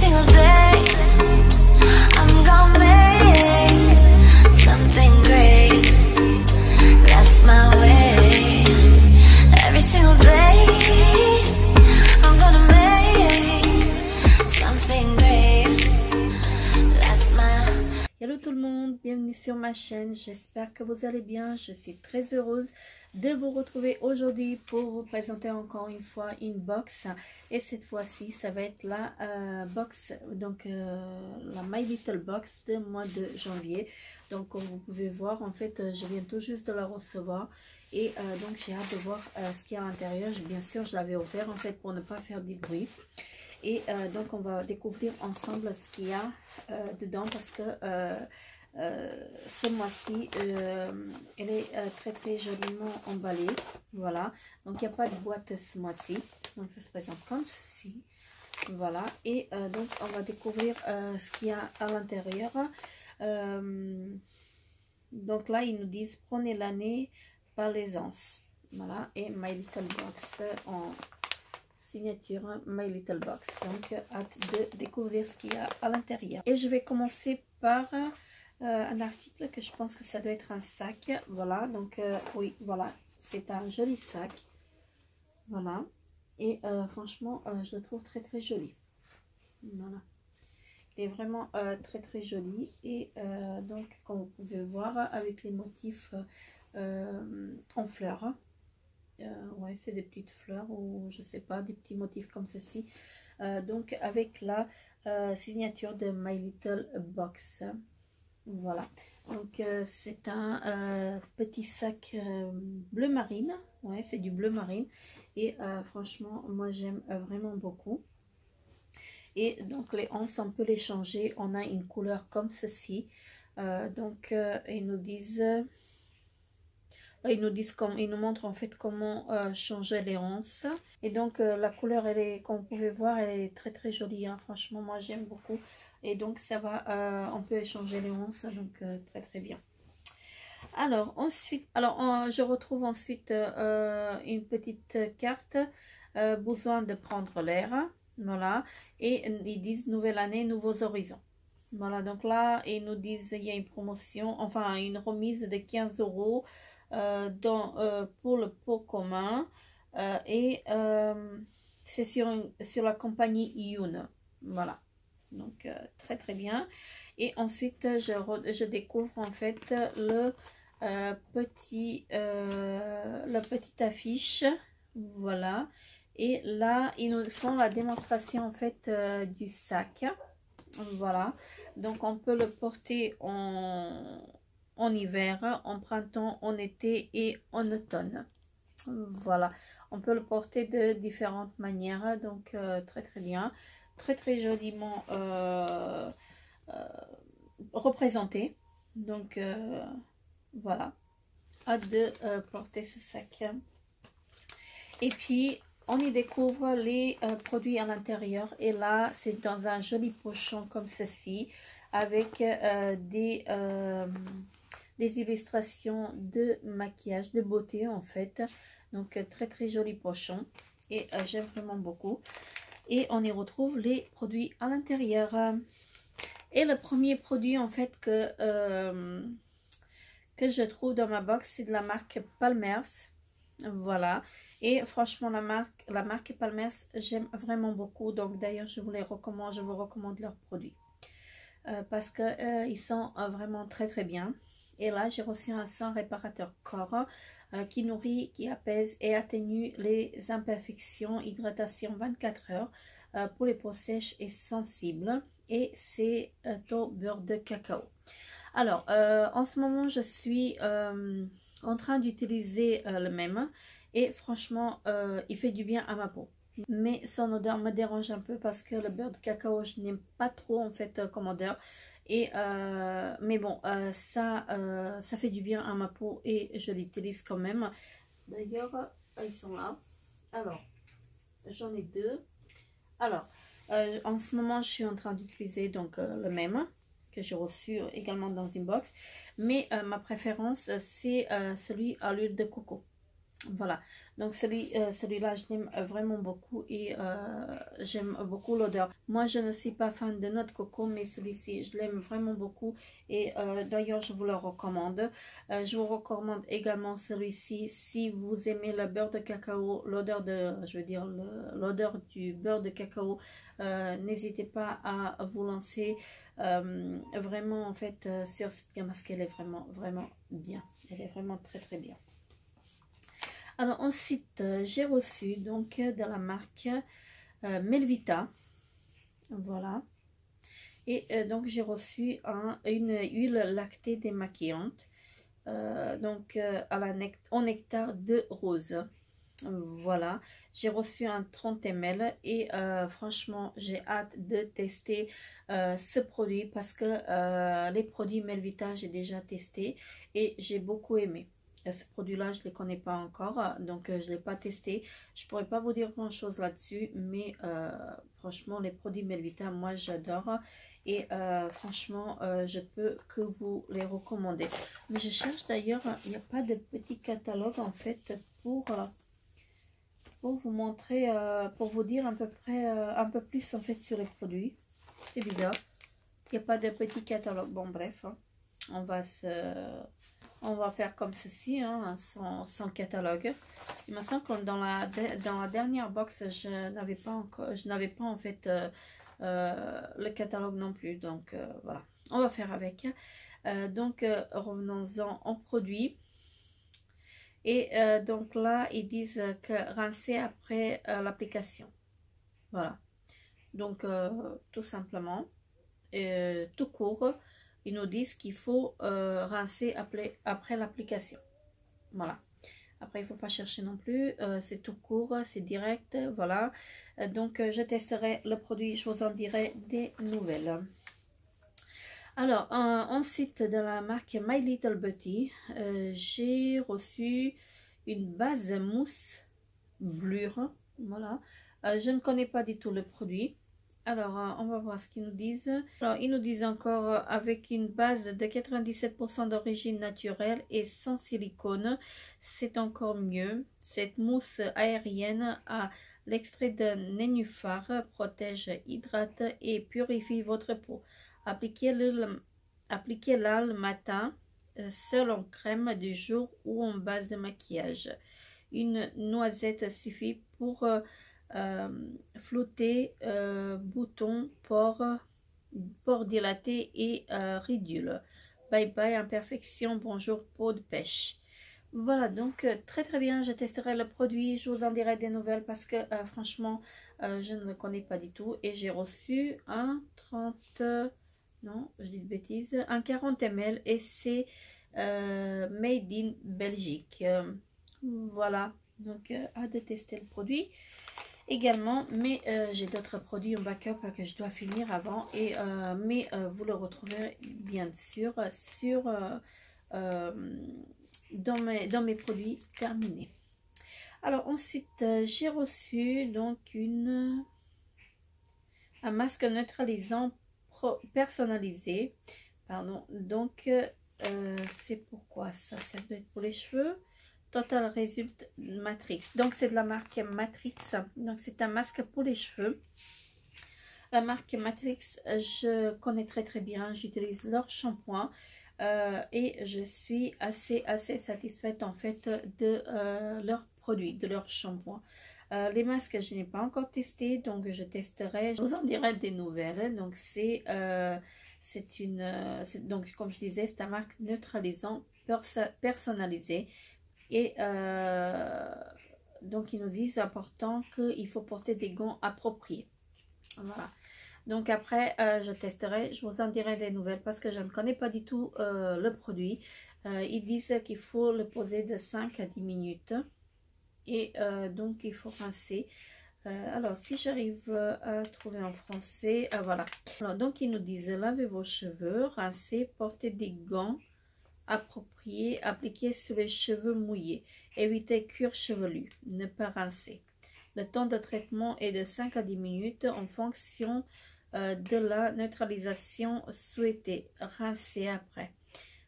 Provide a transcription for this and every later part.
single day I'm gonna make something great. That's my way. Every single day I'm gonna make something great. That's my... Hello tout le monde, bienvenue sur ma chaîne, j'espère que vous allez bien. Je suis très heureuse de vous retrouver aujourd'hui pour vous présenter encore une fois une box. Et cette fois-ci, ça va être la box, donc la My Little Box de mois de janvier. Donc comme vous pouvez voir, en fait, je viens tout juste de la recevoir. Et donc j'ai hâte de voir ce qu'il y a à l'intérieur. Bien sûr, je l'avais ouvert en fait pour ne pas faire du bruit. Et donc on va découvrir ensemble ce qu'il y a dedans parce que ce mois-ci elle est très joliment emballée. Voilà, donc il n'y a pas de boîte ce mois-ci, donc ça se présente comme ceci. Voilà, et donc on va découvrir ce qu'il y a à l'intérieur. Donc là ils nous disent prenez l'année par l'aisance. Voilà, et My Little Box en signature My Little Box. Donc hâte de découvrir ce qu'il y a à l'intérieur. Et je vais commencer par un article que je pense que ça doit être un sac. Voilà, donc oui, voilà, c'est un joli sac. Voilà, et franchement je le trouve très joli. Voilà, il est vraiment très joli. Et donc comme vous pouvez voir, avec les motifs en fleurs. Ouais, c'est des petites fleurs ou je sais pas, des petits motifs comme ceci. Donc avec la signature de My Little Box. Voilà, donc c'est un petit sac bleu marine. Ouais, c'est du bleu marine. Et franchement, moi j'aime vraiment beaucoup. Et donc les anses, on peut les changer. On a une couleur comme ceci. Donc ils nous disent... Ils nous montrent en fait comment changer les anses. Et donc la couleur, elle est, comme vous pouvez voir, elle est très jolie. Hein. Franchement, moi j'aime beaucoup. Et donc ça va, on peut échanger les anses, donc très bien. Alors ensuite, je retrouve ensuite une petite carte. Besoin de prendre l'air. Voilà. Et ils disent nouvelle année, nouveaux horizons. Voilà, donc là, ils nous disent il y a une promotion, enfin une remise de 15 €. Pour le pot commun et c'est sur la compagnie Yoon. Voilà, donc très bien. Et ensuite je découvre en fait la petite affiche. Voilà, et là ils nous font la démonstration en fait du sac. Voilà, donc on peut le porter en hiver, en printemps, en été et en automne. Voilà, on peut le porter de différentes manières, donc très bien, très joliment représenté. Donc voilà, hâte de porter ce sac. Et puis on y découvre les produits à l'intérieur, et là c'est dans un joli pochon comme ceci avec des illustrations de maquillage, de beauté en fait. Donc très joli pochon, et j'aime vraiment beaucoup. Et on y retrouve les produits à l'intérieur. Et le premier produit en fait que je trouve dans ma box, c'est de la marque Palmers. Voilà, et franchement la marque Palmers, j'aime vraiment beaucoup. Donc d'ailleurs je vous recommande leurs produits parce que ils sont vraiment très bien. Et là j'ai reçu un soin réparateur corps qui nourrit, qui apaise et atténue les imperfections, hydratation 24 heures pour les peaux sèches et sensibles, et c'est au beurre de cacao. Alors en ce moment je suis en train d'utiliser le même, et franchement il fait du bien à ma peau, mais son odeur me dérange un peu parce que le beurre de cacao je n'aime pas trop en fait comme odeur. Et mais bon, ça fait du bien à ma peau et je l'utilise quand même. D'ailleurs ils sont là. Alors j'en ai deux. Alors en ce moment je suis en train d'utiliser donc le même que j'ai reçu également dans une box, mais ma préférence c'est celui à l'huile de coco. Voilà, donc celui-là, je l'aime vraiment beaucoup et j'aime beaucoup l'odeur. Moi, je ne suis pas fan de noix de coco, mais celui-ci, je l'aime vraiment beaucoup et d'ailleurs, je vous le recommande. Je vous recommande également celui-ci si vous aimez le beurre de cacao, l'odeur de, je veux dire, l'odeur du beurre de cacao. N'hésitez pas à vous lancer vraiment en fait sur cette gamme parce qu'elle est vraiment bien. Elle est vraiment très bien. Alors ensuite, j'ai reçu donc de la marque Melvita, voilà, et donc j'ai reçu une huile lactée démaquillante, donc au nectar de rose. Voilà, j'ai reçu un 30 ml et franchement j'ai hâte de tester ce produit parce que les produits Melvita j'ai déjà testé et j'ai beaucoup aimé. Ce produit-là, je ne les connais pas encore, donc je ne l'ai pas testé. Je ne pourrais pas vous dire grand-chose là-dessus, mais franchement, les produits Melvita, moi, j'adore. Et franchement, je peux que vous les recommander. Mais je cherche d'ailleurs, il n'y a pas de petit catalogue, en fait, pour vous montrer, pour vous dire à peu près, un peu plus, en fait, sur les produits. C'est bizarre. Il n'y a pas de petit catalogue. Bon, bref, hein, on va faire comme ceci, hein, sans catalogue. Il me semble que dans la dernière box, je n'avais pas en fait le catalogue non plus. Donc voilà, on va faire avec. Donc revenons-en en produit. Et donc là, ils disent que rincer après l'application. Voilà. Donc tout simplement, tout court. Ils nous disent qu'il faut rincer après l'application. Voilà. Après, il ne faut pas chercher non plus. C'est tout court, c'est direct. Voilà. Donc, je testerai le produit. Je vous en dirai des nouvelles. Alors, ensuite, de la marque My Little Beauty, j'ai reçu une base mousse blure. Voilà. Je ne connais pas du tout le produit. Alors, on va voir ce qu'ils nous disent. Alors, ils nous disent encore avec une base de 97% d'origine naturelle et sans silicone. C'est encore mieux. Cette mousse aérienne à l'extrait de nénuphar protège, hydrate et purifie votre peau. Appliquez-la le matin, seul en crème du jour ou en base de maquillage. Une noisette suffit pour flouter, boutons, pores dilatés et ridules. Bye bye imperfection, bonjour peau de pêche. Voilà, donc très bien, je testerai le produit, je vous en dirai des nouvelles parce que franchement je ne le connais pas du tout et j'ai reçu un 30, non je dis de bêtises, un 40 ml et c'est made in Belgique. Voilà, donc hâte de tester le produit également, mais j'ai d'autres produits en backup que je dois finir avant et mais vous le retrouverez bien sûr sur dans mes produits terminés. Alors ensuite j'ai reçu donc un masque neutralisant personnalisé, pardon, donc c'est pourquoi ça doit être pour les cheveux. Total Result Matrix. Donc c'est de la marque Matrix. Donc c'est un masque pour les cheveux. La marque Matrix, je connais très bien. J'utilise leur shampoing et je suis assez satisfaite en fait de leurs produits, de leur shampoing. Les masques, je n'ai pas encore testé, donc je testerai. Je vous en dirai des nouvelles. Donc donc comme je disais, c'est un masque neutralisant personnalisé. Et donc ils nous disent important qu'il faut porter des gants appropriés. Voilà. Donc après je testerai, je vous en dirai des nouvelles parce que je ne connais pas du tout le produit. Ils disent qu'il faut le poser de 5 à 10 minutes et donc il faut rincer. Alors si j'arrive à trouver en français, voilà. Alors, donc ils nous disent lavez vos cheveux, rincez, portez des gants approprié, appliqué sur les cheveux mouillés. Évitez cuir chevelu, ne pas rincer. Le temps de traitement est de 5 à 10 minutes en fonction de la neutralisation souhaitée. Rincer après.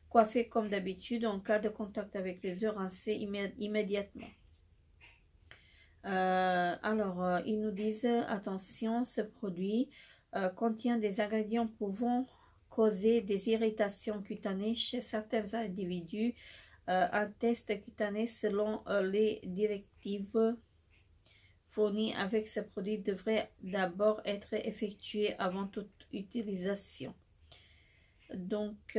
Coiffer comme d'habitude. En cas de contact avec les yeux, rincer immédiatement. Alors, ils nous disent, attention, ce produit contient des ingrédients pouvant causer des irritations cutanées chez certains individus. Un test cutané selon les directives fournies avec ce produit devrait d'abord être effectué avant toute utilisation. Donc,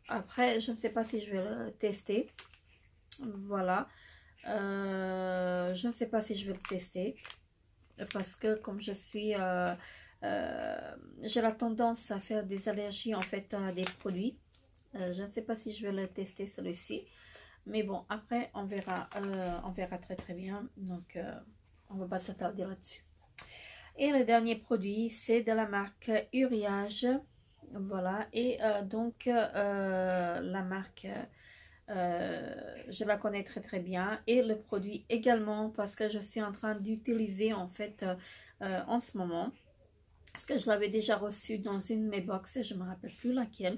après, je ne sais pas si je vais le tester. Voilà. Je ne sais pas si je vais le tester. Parce que comme je suis... j'ai la tendance à faire des allergies en fait à des produits. Je ne sais pas si je vais le tester celui-ci. Mais bon, après, on verra très très bien. Donc, on ne va pas s'attarder là-dessus. Et le dernier produit, c'est de la marque Uriage. Voilà. Et donc, la marque, je la connais très très bien. Et le produit également, parce que je suis en train d'utiliser en fait en ce moment. Parce que je l'avais déjà reçu dans une de mes boxes, je ne me rappelle plus laquelle.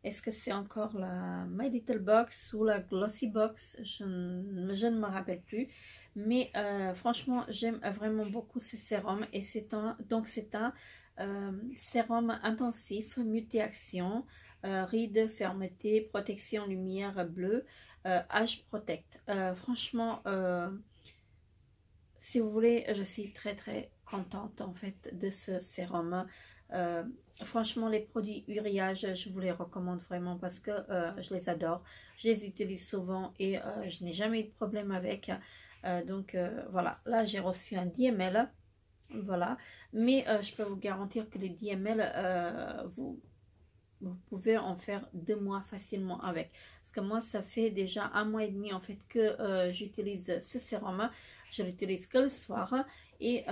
Est-ce que c'est encore la My Little Box ou la Glossy Box? Je ne me rappelle plus. Mais franchement, j'aime vraiment beaucoup ce sérum. Et c'est un sérum intensif, multi-action, rides, fermeté, protection lumière bleue, Age Protect. Franchement, si vous voulez, je suis très très contente en fait de ce sérum. Franchement, les produits Uriage, je vous les recommande vraiment parce que je les adore. Je les utilise souvent et je n'ai jamais eu de problème avec. Donc voilà, là j'ai reçu un 10 ml. Voilà, mais je peux vous garantir que les 10 ml, vous pouvez en faire 2 mois facilement avec. Parce que moi, ça fait déjà 1 mois et demi en fait que j'utilise ce sérum. Je l'utilise que le soir et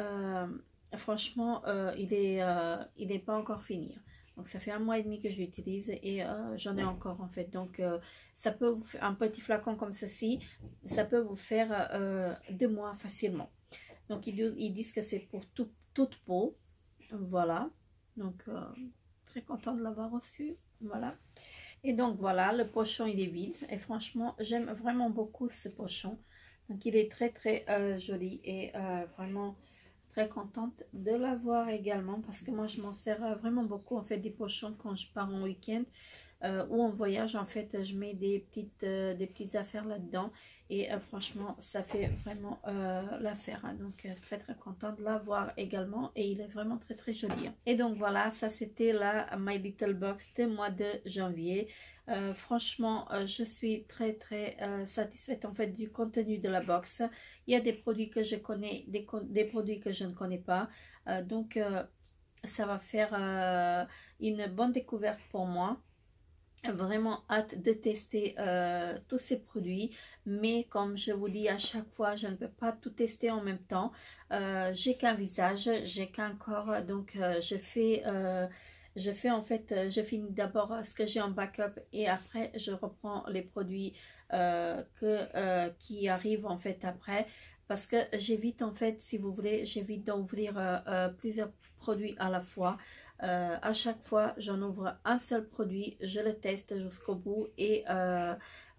franchement, il est pas encore fini. Donc ça fait 1 mois et demi que je l'utilise et j'en ai encore en fait. Donc ça peut vous faire un petit flacon comme ceci, ça peut vous faire 2 mois facilement. Donc ils disent que c'est pour toute peau. Voilà. Donc très content de l'avoir reçu. Voilà. Et donc voilà, le pochon il est vide. Et franchement, j'aime vraiment beaucoup ce pochon. Donc il est très très joli et vraiment très contente de l'avoir également. Parce que moi je m'en sers vraiment beaucoup en fait des pochons quand je pars en week-end. Ou en voyage en fait je mets des petites affaires là-dedans et franchement ça fait vraiment l'affaire, hein. Donc très très contente de l'avoir également et il est vraiment très très joli, hein. Et donc voilà, ça c'était la My Little Box du mois de janvier. Franchement je suis très très satisfaite en fait du contenu de la box. Il y a des produits que je connais, des produits que je ne connais pas, donc ça va faire une bonne découverte pour moi. Vraiment hâte de tester tous ces produits, mais comme je vous dis à chaque fois, je ne peux pas tout tester en même temps. J'ai qu'un visage, j'ai qu'un corps, donc je fais en fait, je finis d'abord ce que j'ai en backup et après je reprends les produits qui arrivent en fait après. Parce que j'évite en fait, si vous voulez, j'évite d'ouvrir plusieurs produits à la fois. À chaque fois, j'en ouvre un seul produit, je le teste jusqu'au bout et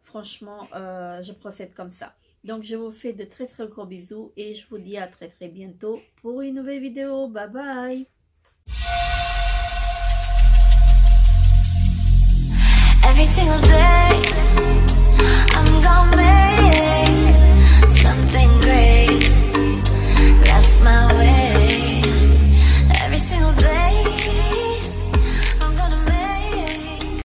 franchement, je procède comme ça. Donc, je vous fais de très très gros bisous et je vous dis à très très bientôt pour une nouvelle vidéo. Bye bye! Every single day, I'm gonna make